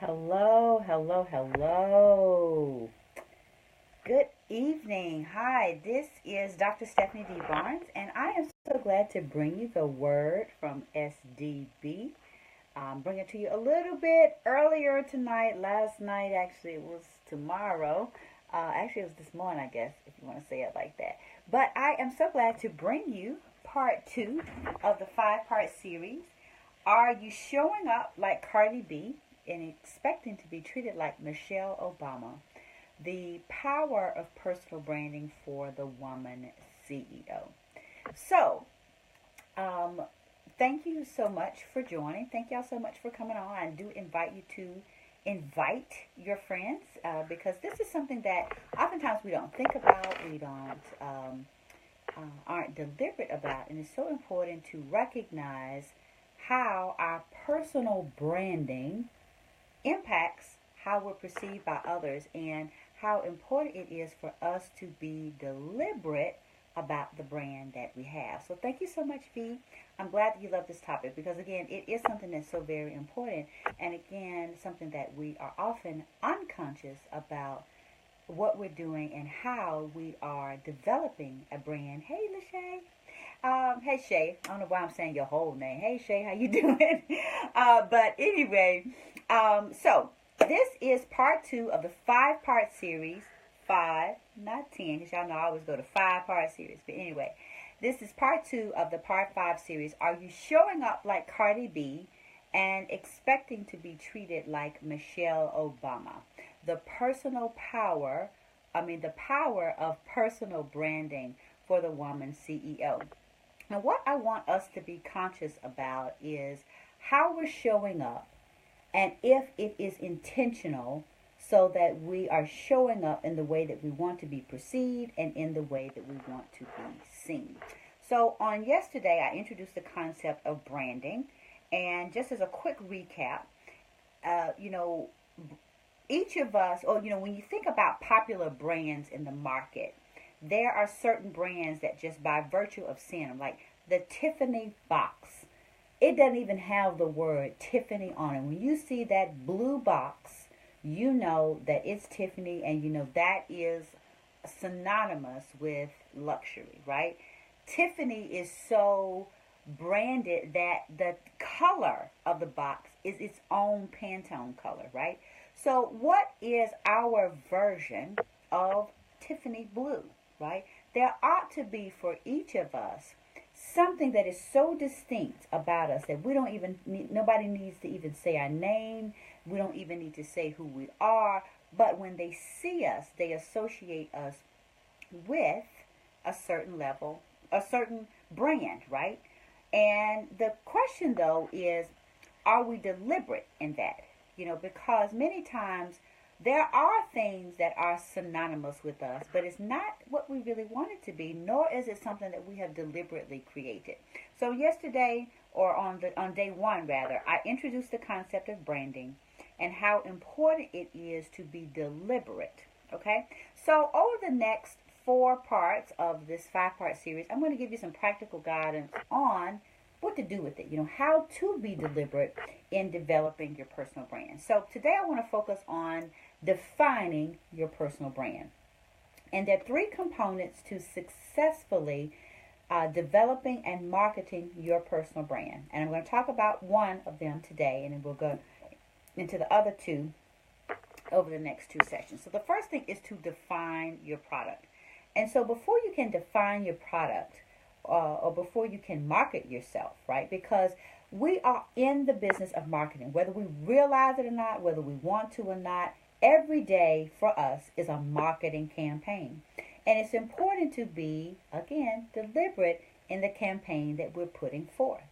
Hello, hello, hello. Good evening. Hi, this is Dr. Stephanie D. Barnes, and I am so glad to bring you the word from SDB. Bring it to you a little bit earlier tonight. Last night, actually, it was tomorrow. Actually, it was this morning, I guess, if you want to say it like that. But I am so glad to bring you part two of the five-part series. Are you showing up like Cardi B and expecting to be treated like Michelle Obama? The power of personal branding for the woman CEO. So, um, thank you so much for joining. Thank y'all so much for coming on. I do invite you to invite your friends because this is something that oftentimes we don't think about, we don't aren't deliberate about, and it's so important to recognize how our personal branding impacts how we're perceived by others and how important it is for us to be deliberate about the brand that we have. So thank you so much, V. I'm glad that you love this topic because, again, it is something that's so very important, and again, something that we are often unconscious about what we're doing and how we are developing a brand. Hey, Lachey. Hey, Shay. I don't know why I'm saying your whole name. Hey, Shay, how you doing? But anyway, so this is part two of the five-part series. Five, not 10, because y'all know I always go to five-part series. But anyway, this is part two of the part five series. Are you showing up like Cardi B and expecting to be treated like Michelle Obama? The personal power, the power of personal branding for the woman CEO. Now, what I want us to be conscious about is how we're showing up and if it is intentional so that we are showing up in the way that we want to be perceived and in the way that we want to be seen. So, on yesterday, I introduced the concept of branding. And just as a quick recap, uh, you know, each of us, or when you think about popular brands in the market, there are certain brands that just by virtue of seeing them, like the Tiffany box, it doesn't even have the word Tiffany on it. When you see that blue box, you know that it's Tiffany, and you know that is synonymous with luxury, right? Tiffany is so branded that the color of the box is its own Pantone color, right? So, what is our version of Tiffany blue, right? There ought to be for each of us something that is so distinct about us that we don't even need, nobody needs to even say our name. We don't even need to say who we are. But when they see us, they associate us with a certain level, a certain brand, right? And the question though is, are we deliberate in that? Because many times there are things that are synonymous with us, but it's not what we really want it to be, nor is it something that we have deliberately created. So yesterday, or on day one rather, I introduced the concept of branding and how important it is to be deliberate. Okay? So over the next four parts of this five-part series, I'm going to give you some practical guidance on what to do with it, how to be deliberate in developing your personal brand. So today I want to focus on defining your personal brand. And there are three components to successfully developing and marketing your personal brand. And I'm going to talk about one of them today, and then we'll go into the other two over the next two sessions. So the first thing is to define your product. And so before you can define your product, or before you can market yourself, right? Because we are in the business of marketing, whether we realize it or not, whether we want to or not. Every day for us is a marketing campaign. And it's important to be, again, deliberate in the campaign that we're putting forth.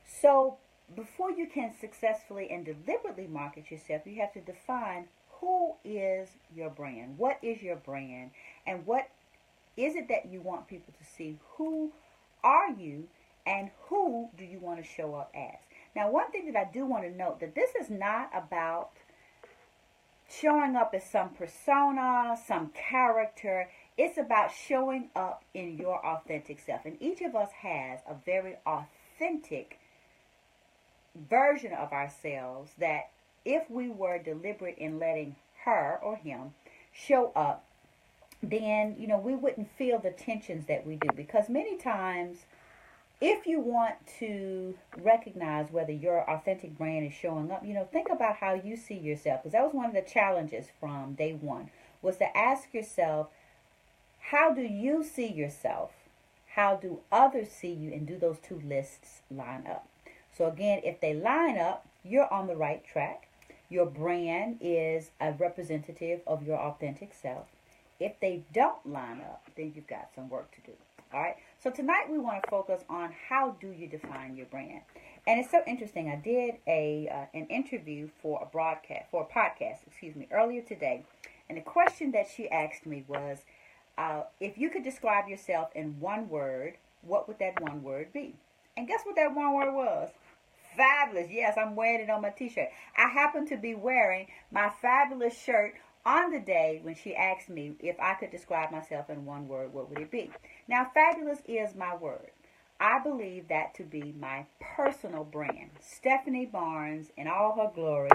So before you can successfully and deliberately market yourself, you have to define who is your brand, what is your brand, and what is it that you want people to see. Who are you, and who do you want to show up as? Now, one thing that I do want to note, that this is not about showing up as some persona, some character. It's about showing up in your authentic self. And each of us has a very authentic version of ourselves that if we were deliberate in letting her or him show up, then, we wouldn't feel the tensions that we do. Because many times, if you want to recognize whether your authentic brand is showing up, think about how you see yourself. Because that was one of the challenges from day one, was to ask yourself, how do you see yourself? How do others see you? And do those two lists line up? So again, if they line up, you're on the right track. Your brand is a representative of your authentic self. If they don't line up, then you've got some work to do. All right. So tonight we want to focus on how do you define your brand. And it's so interesting. I did an interview for a podcast, earlier today. And the question that she asked me was, if you could describe yourself in one word, what would that one word be? And guess what that one word was? Fabulous. Yes, I'm wearing it on my t-shirt. I happen to be wearing my fabulous shirt on the day when she asked me if I could describe myself in one word, what would it be? Now, fabulous is my word. I believe that to be my personal brand. Stephanie Barnes in all her glory.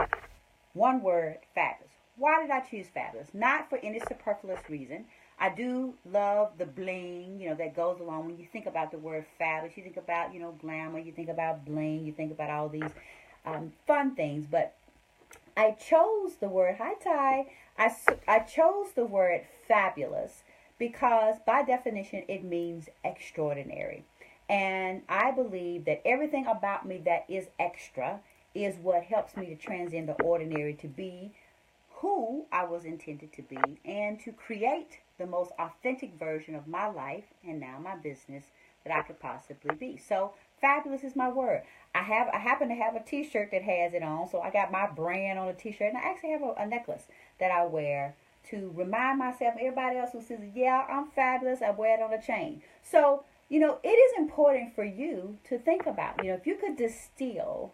One word, fabulous. Why did I choose fabulous? Not for any superfluous reason. I do love the bling, that goes along. When you think about the word fabulous, you think about, glamour, you think about bling, you think about all these fun things. But I chose the word, hi Ty, I chose the word fabulous because by definition it means extraordinary. And I believe that everything about me that is extra is what helps me to transcend the ordinary to be who I was intended to be and to create the most authentic version of my life and now my business that I could possibly be. So fabulous is my word. I happen to have a t-shirt that has it on, so I got my brand on a t-shirt, and I actually have a necklace that I wear to remind myself, everybody else who says, yeah, I'm fabulous, I wear it on a chain. So, it is important for you to think about, if you could distill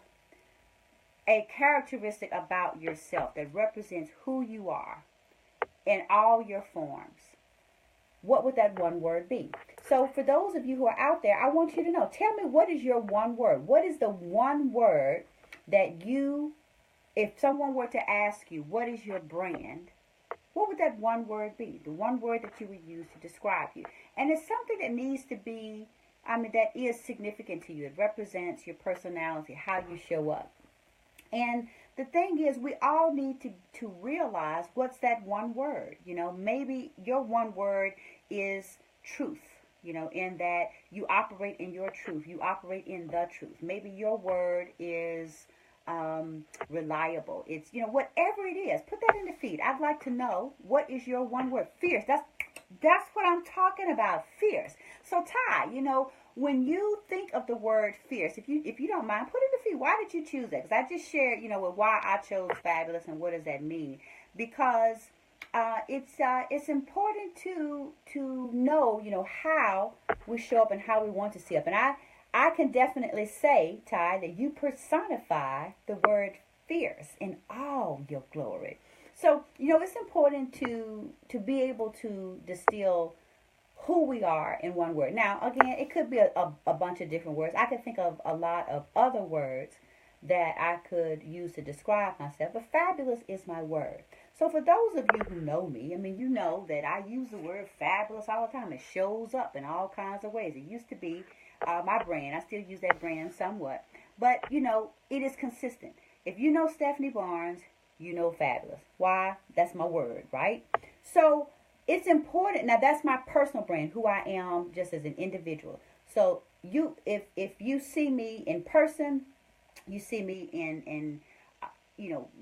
a characteristic about yourself that represents who you are in all your forms, what would that one word be? So for those of you who are out there, I want you to know, tell me, what is your one word? What is the one word that if someone were to ask you, what is your brand? What would that one word be? The one word that you would use to describe you. And it's something that needs to be, that is significant to you. It represents your personality, how you show up. And the thing is, we all need to realize what's that one word. Maybe your one word is truth, in that you operate in your truth. You operate in the truth. Maybe your word is reliable. It's, whatever it is, put that in the feed. I'd like to know, what is your one word? Fierce. That's what I'm talking about, fierce. So Ty, when you think of the word fierce, if you don't mind, put it in the feed. Why did you choose that? Because I just shared, why I chose fabulous and what does that mean? Because it's important to know, how we show up and how we want to see up. And I can definitely say, Ty, that you personify the word fierce in all your glory. So, it's important to be able to distill who we are in one word. Now, again, it could be a bunch of different words. I could think of a lot of other words that I could use to describe myself, but fabulous is my word. So for those of you who know me, you know that I use the word fabulous all the time. It shows up in all kinds of ways. It used to be my brand. I still use that brand somewhat. But, it is consistent. If you know Stephanie Barnes, you know fabulous. Why? That's my word, right? So it's important. Now, that's my personal brand, who I am just as an individual. So if you see me in person, you see me in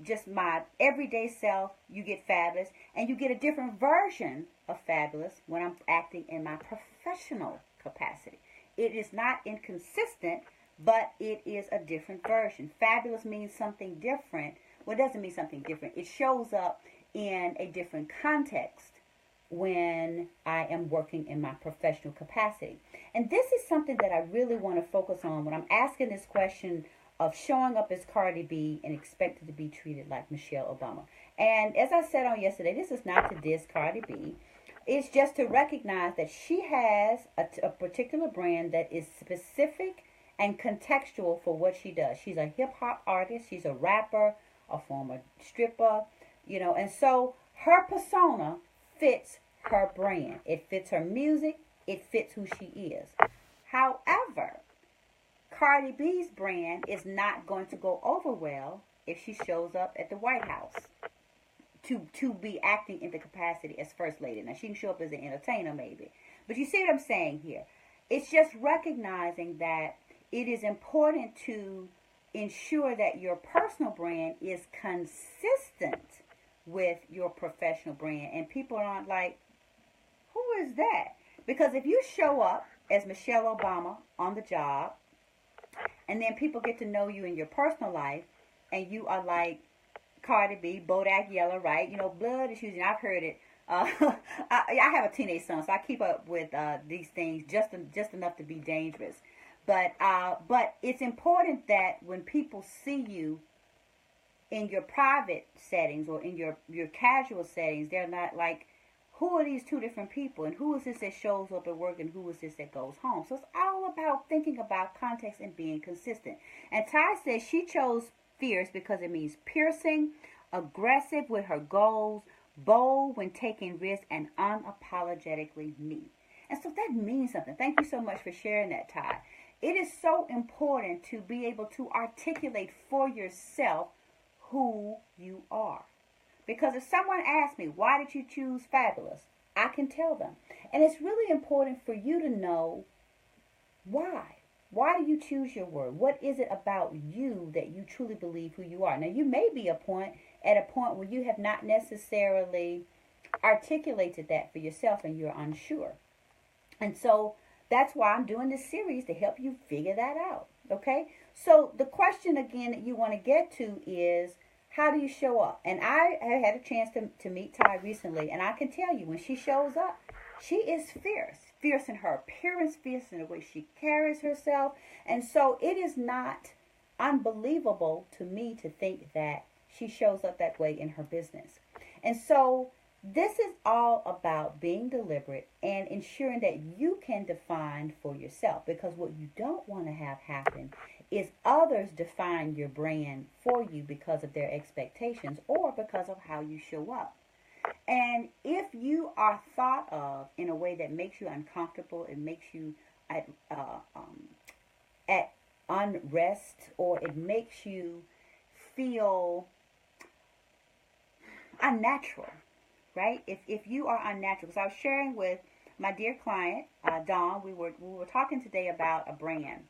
just my everyday self, you get fabulous. And you get a different version of fabulous when I'm acting in my professional capacity. It is not inconsistent, but it is a different version. Fabulous means something different. Well, it doesn't mean something different. It shows up in a different context when I am working in my professional capacity. And this is something that I really want to focus on when I'm asking this question of showing up as Cardi B and expected to be treated like Michelle Obama. And as I said on yesterday, this is not to diss Cardi B. It's just to recognize that she has a particular brand that is specific and contextual for what she does. She's a hip-hop artist. She's a rapper, a former stripper, and so her persona fits her brand. It fits her music. It fits who she is. However, Cardi B's brand is not going to go over well if she shows up at the White House to be acting in the capacity as First Lady. Now, she can show up as an entertainer maybe. But you see what I'm saying here? It's just recognizing that it is important to ensure that your personal brand is consistent with your professional brand. And people aren't like, who is that? Because if you show up as Michelle Obama on the job, and then people get to know you in your personal life, and you are like Cardi B, Bodak Yellow, right? Blood is using. I've heard it. I have a teenage son, so I keep up with these things just enough to be dangerous. But it's important that when people see you in your private settings or in your casual settings, they're not like, who are these two different people? And who is this that shows up at work and who is this that goes home? So it's all about thinking about context and being consistent. And Ty says she chose fierce because it means piercing, aggressive with her goals, bold when taking risks, and unapologetically me. And so that means something. Thank you so much for sharing that, Ty. It is so important to be able to articulate for yourself who you are. Because if someone asks me, why did you choose fabulous? I can tell them. And it's really important for you to know why. Why do you choose your word? What is it about you that you truly believe who you are? Now, you may be at a point where you have not necessarily articulated that for yourself and you're unsure. And so that's why I'm doing this series, to help you figure that out. Okay? So the question again that you want to get to is, how do you show up? And I have had a chance to meet Ty recently, and I can tell you, when she shows up, she is fierce. Fierce in her appearance, fierce in the way she carries herself. And so it is not unbelievable to me to think that she shows up that way in her business. And so this is all about being deliberate and ensuring that you can define for yourself. Because what you don't want to have happen is others define your brand for you because of their expectations or because of how you show up. And if you are thought of in a way that makes you uncomfortable, it makes you at unrest, or it makes you feel unnatural, right? If you are unnatural, because I was sharing with my dear client, Dawn, we were talking today about a brand.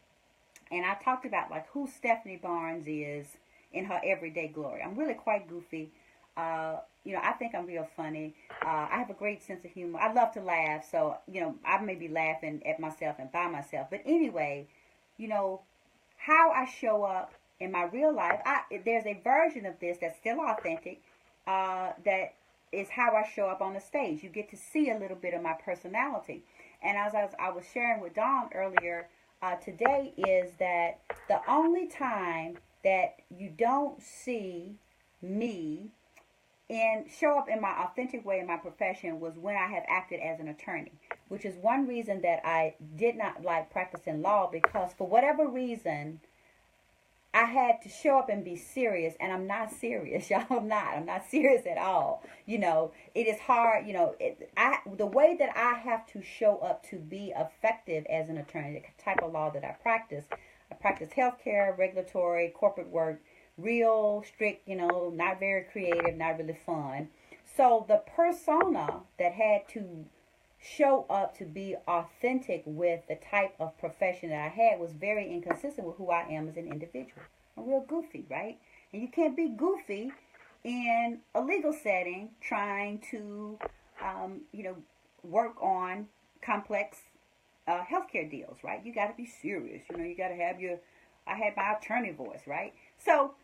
And I talked about like who Stephanie Barnes is in her everyday glory. I'm really quite goofy. I think I'm real funny. I have a great sense of humor. I love to laugh. So, I may be laughing at myself and by myself. But anyway, how I show up in my real life, there's a version of this that's still authentic, that is how I show up on the stage. You get to see a little bit of my personality. And as I was sharing with Dawn earlier, today, is that the only time that you don't see me and show up in my authentic way in my profession was when I have acted as an attorney, which is one reason that I did not like practicing law, because for whatever reason, I had to show up and be serious, and I'm not serious, y'all. I'm not serious at all. It is hard. The way that I have to show up to be effective as an attorney, the type of law that I practice healthcare, regulatory, corporate work, real strict, not very creative, not really fun. So the persona that had to show up to be authentic with the type of profession that I had was very inconsistent with who I am as an individual. I'm real goofy, right? And you can't be goofy in a legal setting trying to, work on complex healthcare deals, right? You got to be serious. You got to have I had my attorney voice, right? So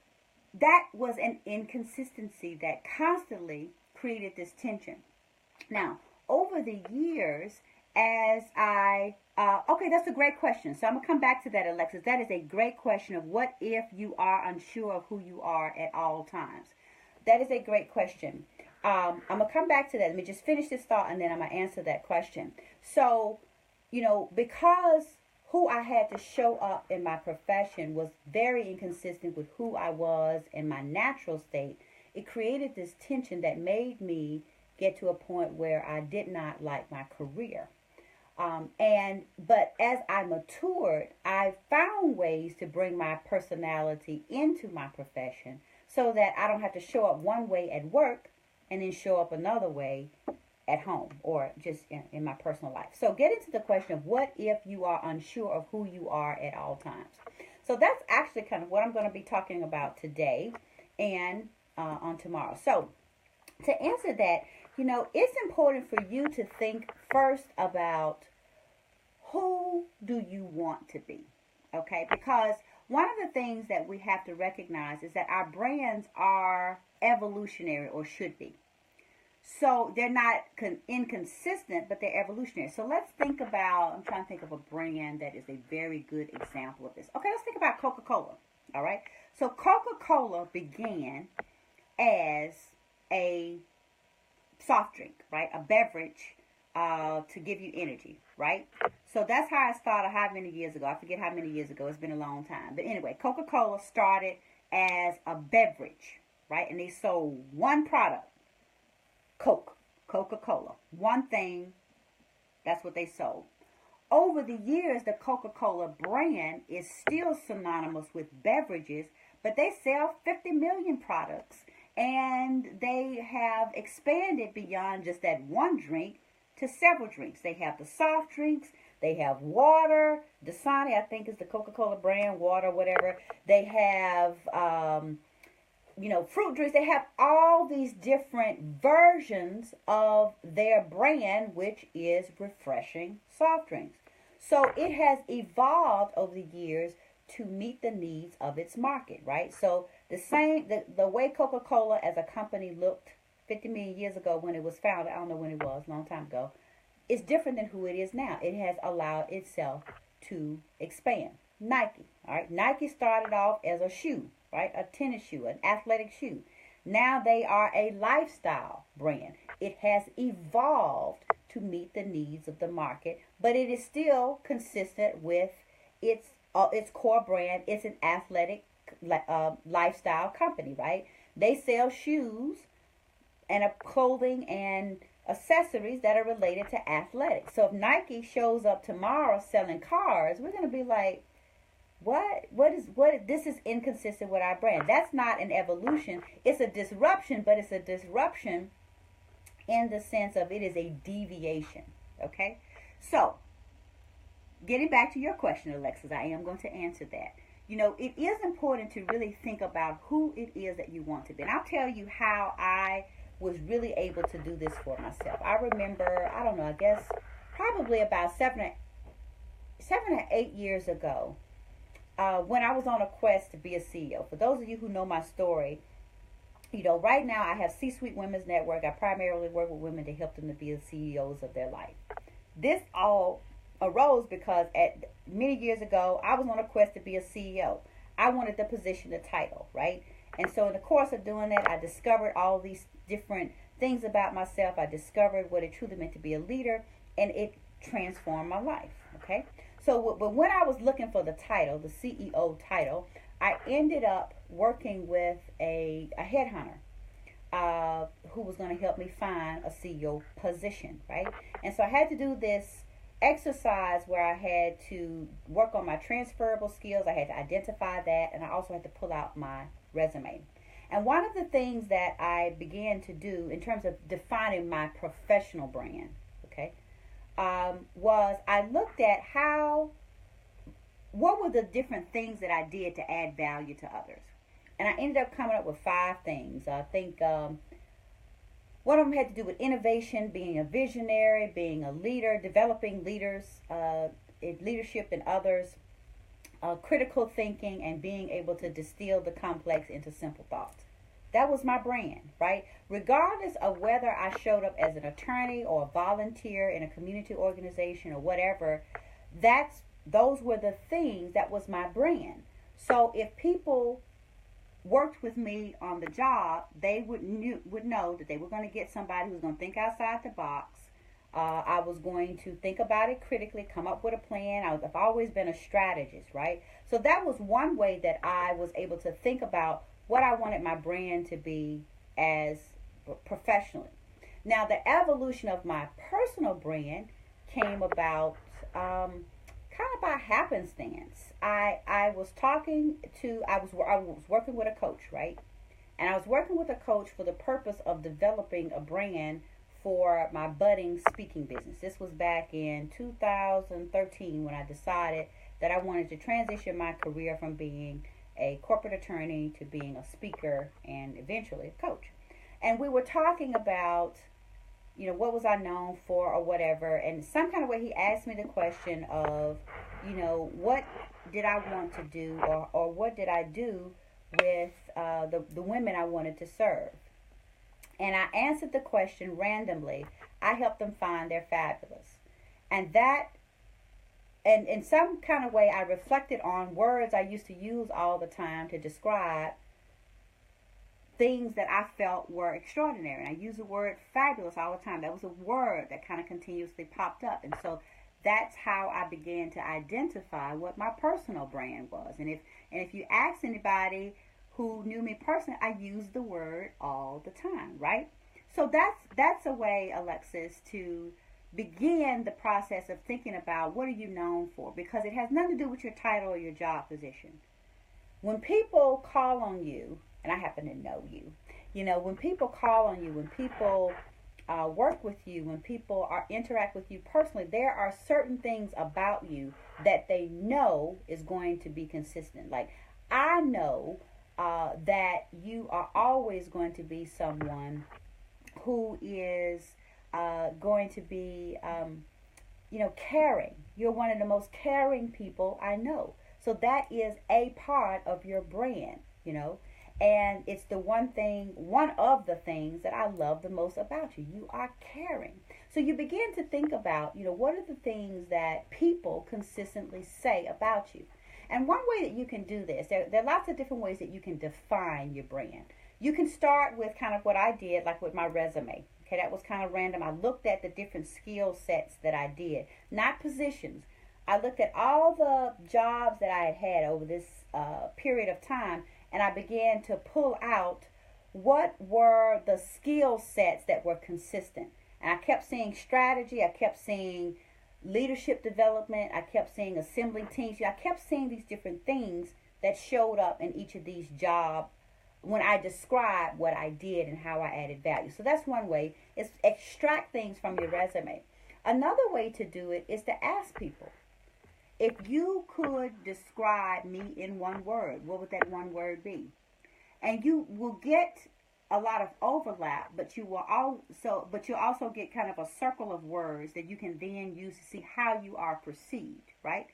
that was an inconsistency that constantly created this tension. Now, over the years, as okay, that's a great question. So I'm going to come back to that, Alexis. That is a great question of what if you are unsure of who you are at all times. That is a great question. I'm going to come back to that. Let me just finish this thought, and then I'm going to answer that question. So, because who I had to show up in my profession was very inconsistent with who I was in my natural state. It created this tension that made me get to a point where I did not like my career. But as I matured, I found ways to bring my personality into my profession so that I don't have to show up one way at work and then show up another way at home or just in my personal life. So get into the question of what if you are unsure of who you are at all times. So that's actually kind of what I'm going to be talking about today and on tomorrow. So to answer that, it's important for you to think first about who do you want to be, okay? Because one of the things that we have to recognize is that our brands are evolutionary or should be. So they're not inconsistent, but they're evolutionary. So let's think about, I'm trying to think of a brand that is a very good example of this. Okay, let's think about Coca-Cola, all right? So Coca-Cola began as a soft drink, right? A beverage to give you energy, right? So that's how it started how many years ago. I forget how many years ago. It's been a long time. But anyway, Coca-Cola started as a beverage, right? And they sold one product, Coca-Cola. One thing, that's what they sold. Over the years, the Coca-Cola brand is still synonymous with beverages, but they sell 50 million products. And they have expanded beyond just that one drink to several drinks. They have the soft drinks. They have water. Dasani, I think, is the Coca-Cola brand, water, whatever. They have, fruit drinks. They have all these different versions of their brand, which is refreshing soft drinks. So it has evolved over the years to meet the needs of its market, right? So the way Coca-Cola as a company looked 50 million years ago when it was founded, I don't know when it was, a long time ago, is different than who it is now. It has allowed itself to expand. Nike, all right? Nike started off as a shoe, right? A tennis shoe, an athletic shoe. Now they are a lifestyle brand. It has evolved to meet the needs of the market, but it is still consistent with its core brand. It's an athletic lifestyle company, right? They sell shoes and clothing and accessories that are related to athletics. So if Nike shows up tomorrow selling cars, we're going to be like, what this is inconsistent with our brand. That's not an evolution. It's a disruption, but it's a disruption in the sense of it is a deviation. Okay? So, getting back to your question, Alexis, I am going to answer that. It is important to really think about who it is that you want to be. And I'll tell you how I was really able to do this for myself. I remember, I don't know, I guess probably about 7 or 8 years ago, when I was on a quest to be a CEO. For those of you who know my story, right now I have C-Suite Women's Network. I primarily work with women to help them to be the CEOs of their life. This all arose because many years ago, I was on a quest to be a CEO. I wanted the position, the title, right? And so in the course of doing that, I discovered all these different things about myself. I discovered what it truly meant to be a leader, and it transformed my life, okay? So, but when I was looking for the title, the CEO title, I ended up working with a headhunter who was going to help me find a CEO position, right? And so I had to do this exercise where I had to work on my transferable skills. I had to identify that, and I also had to pull out my resume. And one of the things that I began to do in terms of defining my professional brand, okay, was I looked at what were the different things that I did to add value to others. And I ended up coming up with 5 things. I think one of them had to do with innovation, being a visionary, being a leader, developing leaders, leadership in others, critical thinking, and being able to distill the complex into simple thoughts. That was my brand, right? Regardless of whether I showed up as an attorney or a volunteer in a community organization or whatever, those were the things that was my brand. So if people worked with me on the job, they would know that they were going to get somebody who's going to think outside the box, I was going to think about it critically, come up with a plan. I've always been a strategist, right? So that was one way that I was able to think about what I wanted my brand to be as professionally. Now, the evolution of my personal brand came about kind of by happenstance. I was talking to, I was working with a coach, right? And I was working with a coach for the purpose of developing a brand for my budding speaking business. This was back in 2013 when I decided that I wanted to transition my career from being a corporate attorney to being a speaker and eventually a coach. And we were talking about, what was I known for or whatever. And some kind of way he asked me the question of, what did I want to do, or what did I do with the women I wanted to serve. And I answered the question randomly. I helped them find their fabulous. And that, and in some kind of way, I reflected on words I used to use all the time to describe things that I felt were extraordinary. And I use the word fabulous all the time. That was a word that kind of continuously popped up. And so that's how I began to identify what my personal brand was. And if you ask anybody who knew me personally, I use the word all the time, right? So that's a way, Alexis, to begin the process of thinking about what are you known for, because it has nothing to do with your title or your job position. When people call on you, and I happen to know you, when people call on you, when people work with you, when people interact with you personally, there are certain things about you that they know is going to be consistent. Like, I know that you are always going to be someone who is going to be, caring. You're one of the most caring people I know. So that is a part of your brand, and it's one of the things that I love the most about you. You are caring. So you begin to think about, what are the things that people consistently say about you? And one way that you can do this, there are lots of different ways that you can define your brand. You can start with kind of what I did, like with my resume. Okay, that was kind of random. I looked at the different skill sets that I did, not positions. I looked at all the jobs that I had had over this period of time, and I began to pull out what were the skill sets that were consistent. And I kept seeing strategy. I kept seeing leadership development. I kept seeing assembling teams. I kept seeing these different things that showed up in each of these jobs when I described what I did and how I added value. So that's one way, is extract things from your resume. Another way to do it is to ask people, if you could describe me in one word, what would that one word be? And you will get a lot of overlap, but you'll also get kind of a circle of words that you can then use to see how you are perceived, right?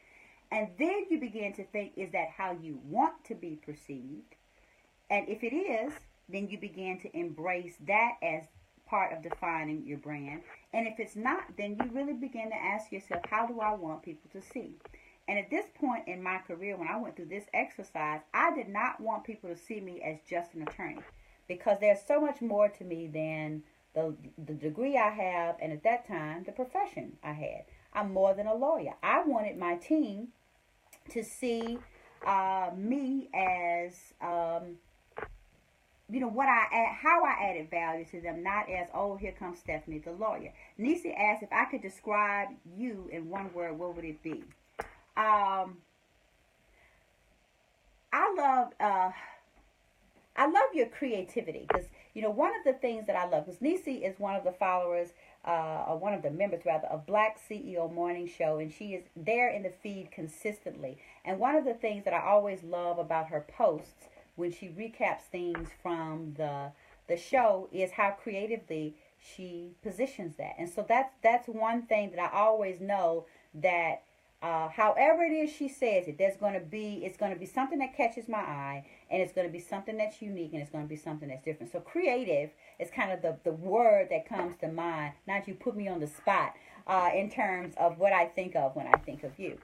And then you begin to think, is that how you want to be perceived? And if it is, then you begin to embrace that as part of defining your brand. And if it's not, then you really begin to ask yourself, how do I want people to see? And at this point in my career, when I went through this exercise, I did not want people to see me as just an attorney, because there's so much more to me than the degree I have, and at that time, the profession I had. I'm more than a lawyer. I wanted my team to see me as how I added value to them, not as, oh, here comes Stephanie, the lawyer. Nisi asked, if I could describe you in one word, what would it be? I love your creativity, because, one of the things that I love, because Nisi is one of the followers, or one of the members, rather, of Black CEO Morning Show, and she is there in the feed consistently. And one of the things that I always love about her posts when she recaps things from the show is how creatively she positions that. And so that's one thing that I always know, that however it is she says it, it's going to be something that catches my eye, and it's going to be something that's unique, and it's going to be something that's different. So creative is kind of the word that comes to mind. Not you put me on the spot in terms of what I think of when I think of you.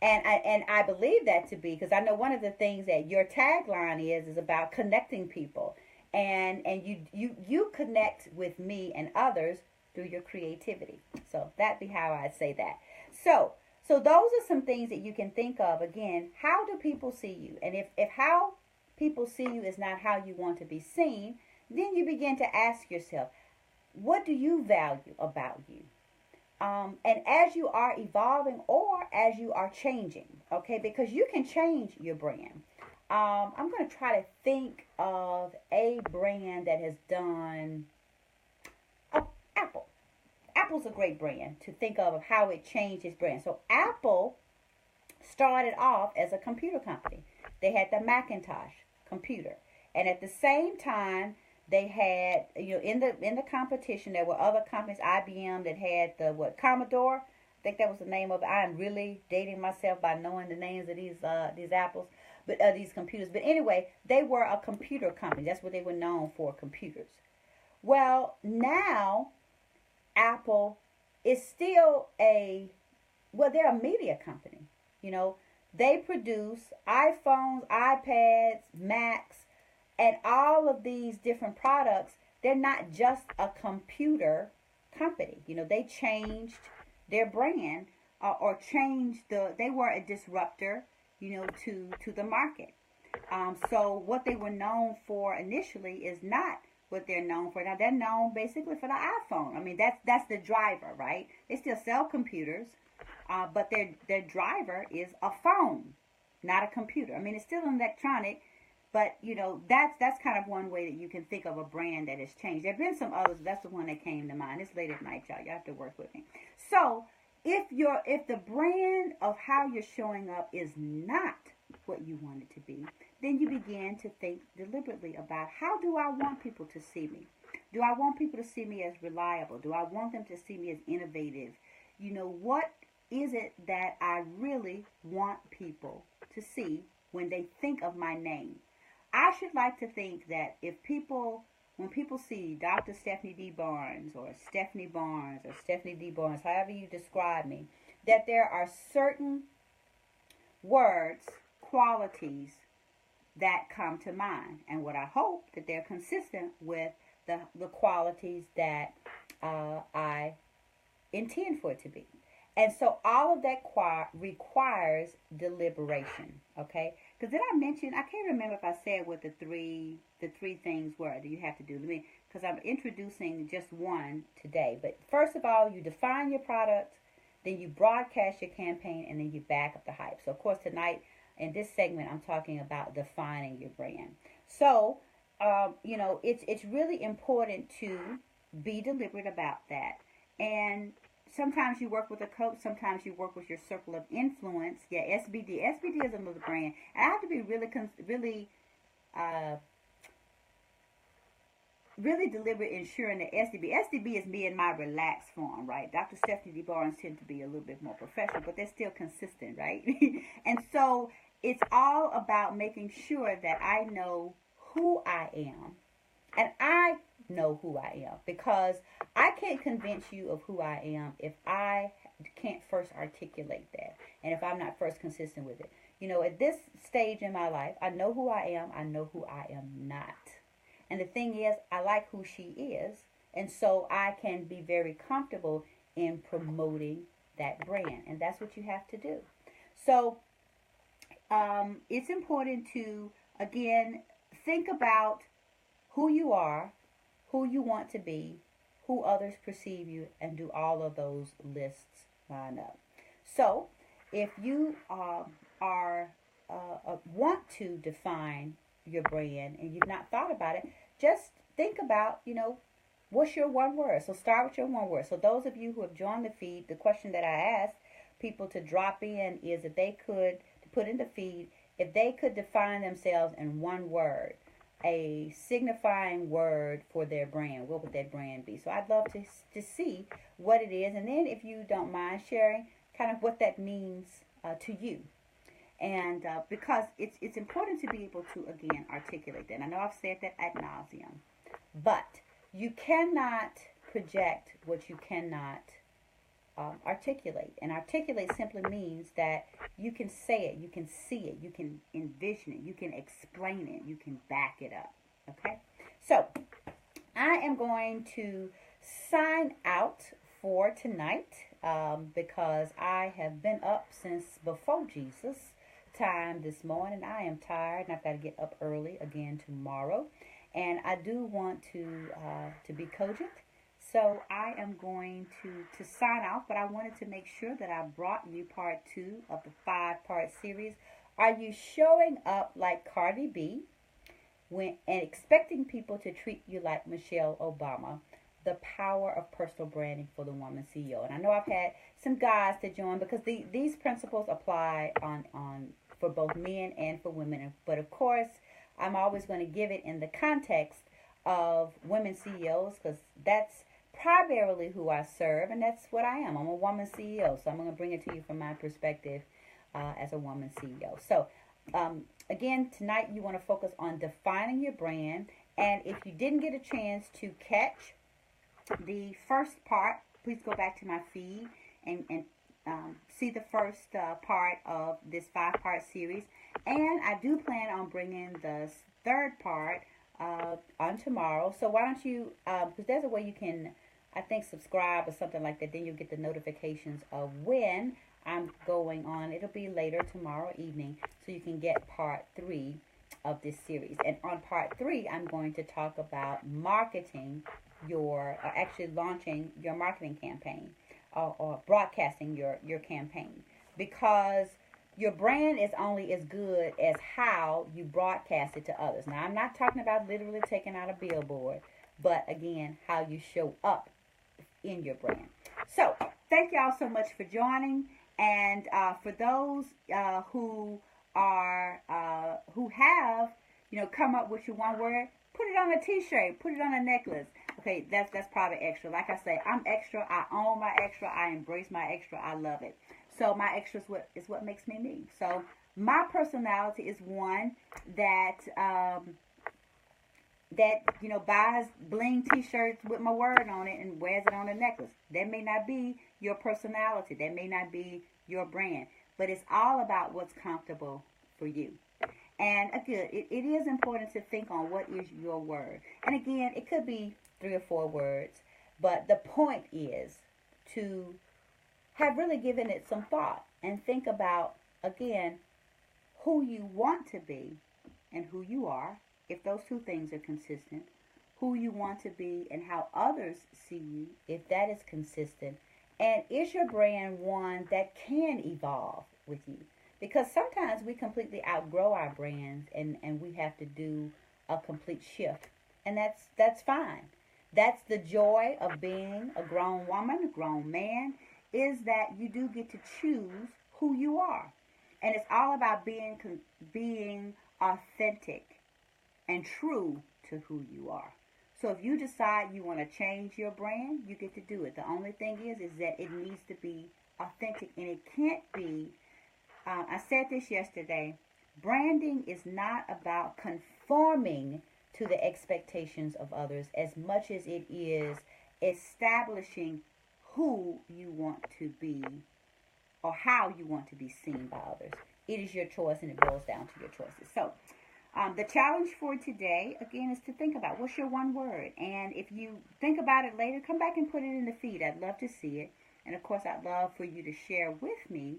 And I believe that to be, because I know one of the things that your tagline is about connecting people, and you connect with me and others through your creativity. So that'd be how I'd say that. So those are some things that you can think of. Again, how do people see you? And if how people see you is not how you want to be seen, then you begin to ask yourself, what do you value about you? And as you are evolving or as you are changing, okay, because you can change your brand. I'm going to try to think of a brand that has done. Oh, Apple. Apple's a great brand to think of how it changed its brand. So Apple started off as a computer company. They had the Macintosh computer, and at the same time, they had, in the competition there were other companies, IBM, that had the Commodore. I think that was the name of it. I am really dating myself by knowing the names of these apples, but these computers. But anyway, they were a computer company. That's what they were known for, computers. Well, now Apple is still they're a media company. They produce iPhones, iPads, Macs, and all of these different products. They're not just a computer company. They changed their brand, or they were a disruptor, to the market. So what they were known for initially is not what they're known for now. They're known basically for the iPhone. I mean, that's the driver, right? They still sell computers, but their driver is a phone, not a computer. I mean, it's still electronic, but that's kind of one way that you can think of a brand that has changed. There have been some others, but that's the one that came to mind. It's late at night, y'all. You have to work with me. So if the brand of how you're showing up is not what you want it to be, then you begin to think deliberately about, how do I want people to see me? Do I want people to see me as reliable? Do I want them to see me as innovative? What is it that I really want people to see when they think of my name? I should like to think that when people see Dr. Stephanie D. Barnes, or Stephanie Barnes, or Stephanie D. Barnes, however you describe me, that there are certain words, qualities that come to mind. And what I hope that they're consistent with the qualities that I intend for it to be. And so all of that requires deliberation, okay? Because did I mention, I can't remember if I said what the three things were that you have to do. Because I'm introducing just one today. But first of all, you define your product, then you broadcast your campaign, and then you back up the hype. So of course tonight in this segment, I'm talking about defining your brand. So, it's really important to be deliberate about that. And sometimes you work with a coach, sometimes you work with your circle of influence. Yeah, SBD. SBD is another brand. And I have to be really deliberate ensuring that SDB is me in my relaxed form, right? Dr. Stephanie D. Barnes tend to be a little bit more professional, but they're still consistent, right? And so it's all about making sure that I know who I am, and I know who I am, because I can't convince you of who I am if I can't first articulate that, and if I'm not first consistent with it. At this stage in my life, I know who I am, I know who I am not. And the thing is, I like who she is, and so I can be very comfortable in promoting that brand, and that's what you have to do. So it's important to, again, think about who you are, who you want to be, who others perceive you, and do all of those lists line up. So if you want to define your brand and you've not thought about it, just think about, what's your one word. So start with your one word. So those of you who have joined the feed, the question that I asked people to drop in is, if they could, to put in the feed, if they could define themselves in one word, a signifying word for their brand, what would that brand be? So I'd love to see what it is, and then if you don't mind sharing kind of what that means to you. And because it's important to be able to, again, articulate that. And I know I've said that ad nauseum, but you cannot project what you cannot articulate. And articulate simply means that you can say it, you can see it, you can envision it, you can explain it, you can back it up. Okay? So I am going to sign out for tonight because I have been up since before Jesus time this morning. I am tired and I've got to get up early again tomorrow. And I do want to be cogent. So I am going to sign off, but I wanted to make sure that I brought you part 2 of the 5-part series. Are you showing up like Cardi B and expecting people to treat you like Michelle Obama? The power of personal branding for the woman CEO. And I know I've had some guys to join because these principles apply on for both men and for women. But of course, I'm always going to give it in the context of women CEOs because that's primarily who I serve, and that's what I am. I'm a woman CEO, so I'm going to bring it to you from my perspective as a woman CEO. So, again, tonight you want to focus on defining your brand, and if you didn't get a chance to catch the first part, please go back to my feed and see the first part of this 5-part series. And I do plan on bringing the third part on tomorrow. So why don't you, because there's a way you can, I think, subscribe or something like that. Then you'll get the notifications of when I'm going on. It'll be later tomorrow evening, so you can get part 3 of this series. And on part 3, I'm going to talk about marketing actually launching your marketing campaign or broadcasting your campaign, because your brand is only as good as how you broadcast it to others. Now, I'm not talking about literally taking out a billboard, but again, how you show up in your brand. So, thank y'all so much for joining. And for those who have come up with your one word, put it on a t-shirt, put it on a necklace. Okay, that's probably extra. Like I say, I'm extra. I own my extra. I embrace my extra. I love it. So my extra is what makes me me. So my personality is one that buys bling t-shirts with my word on it and wears it on a necklace. That may not be your personality. That may not be your brand. But it's all about what's comfortable for you. And again, it is important to think on what is your word. And again, it could be 3 or 4 words. But the point is to have really given it some thought and think about, again, who you want to be and who you are, if those 2 things are consistent, who you want to be and how others see you, if that is consistent, and is your brand one that can evolve with you? Because sometimes we completely outgrow our brands and we have to do a complete shift, and that's fine. That's the joy of being a grown woman, a grown man, is that you do get to choose who you are. And it's all about being authentic and true to who you are. So if you decide you want to change your brand, you get to do it. The only thing is that it needs to be authentic, and it can't be, I said this yesterday, branding is not about conforming to the expectations of others as much as it is establishing who you want to be or how you want to be seen by others. It is your choice, and it boils down to your choices. So the challenge for today, again, is to think about what's your one word. And if you think about it later, come back and put it in the feed. I'd love to see it. And, of course, I'd love for you to share with me,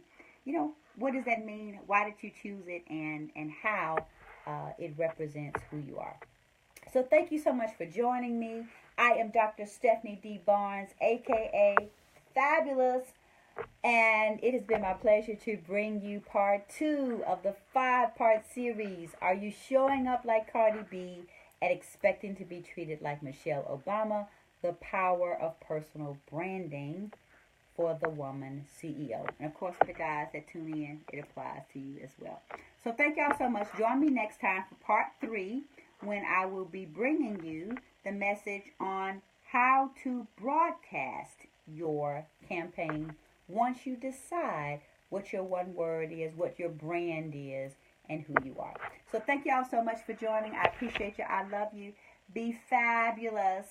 what does that mean? Why did you choose it? And how it represents who you are. So thank you so much for joining me. I am Dr. Stephanie D. Barnes, a.k.a. Fabulous. And it has been my pleasure to bring you part 2 of the 5-part series. Are you showing up like Cardi B and expecting to be treated like Michelle Obama? The power of personal branding for the woman CEO. And of course, for the guys that tune in, it applies to you as well. So thank y'all so much. Join me next time for part 3, when I will be bringing you the message on how to broadcast your campaign once you decide what your one word is, what your brand is, and who you are. So thank y'all so much for joining. I appreciate you. I love you. Be fabulous.